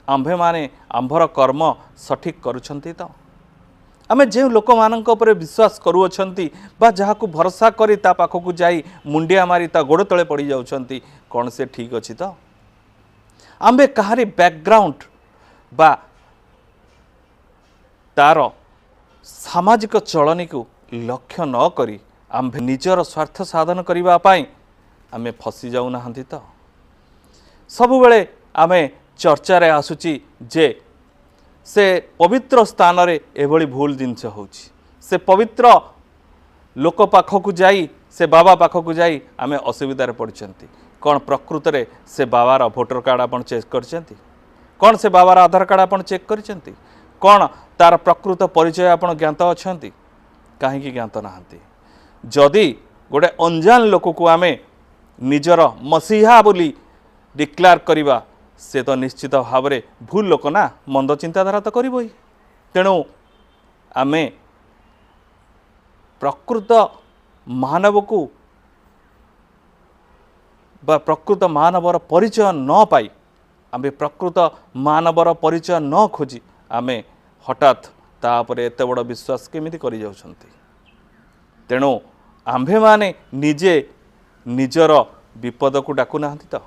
आंभे माने आंभर कर्म सठिक करुछंती तो आमे जे लोक मानक उपरे विश्वास करूछंती बा जहाकू भरोसा करी ता पाखकू जाई मुंडिया मारी ता गोड़ तले पड़ी जाउछंती कौन से ठीक अछि तो आंबे कहारी बैकग्राउंड बा तार सामाजिक चलनी को लक्ष्य न करी आंबे निजर स्वार्थ साधन करबा पाई आमे फसी जाऊ नाहंती तो सबु बेले आमे चर्चा रे आसुची जे से पवित्र स्थान रे एभली भूल जिनस होची से पवित्र लोक पाखकू जाई से बाबा पाखकू जाई आमे असुविधार पड़छंती कौन प्रकृत रे से बाबार भोटर कार्ड आपण चेक करछंती कौन से बाबार आधार कार्ड आपण चेक करछंती कौन तार प्रकृत परिचय आपण ज्ञात अछंती काहेकि ज्ञात नाहंती जदि गोटे अनजान लोक को आमे निजर मसीहा बोली डिक्लेयर करिबा से तो निश्चित भाव में भूल लोक ना मंद चिंताधारा तो करी तेणु आमे प्रकृत मानव को बा प्रकृत मानवर परिचय न पाई आमे प्रकृत मानवर परिचय न खोजी आमे हठात तापर एत बड़ विश्वास केमिति करि जाउछंती तेणु आम्भे माने निजे निजर विपद को डाकू नाहंती तो।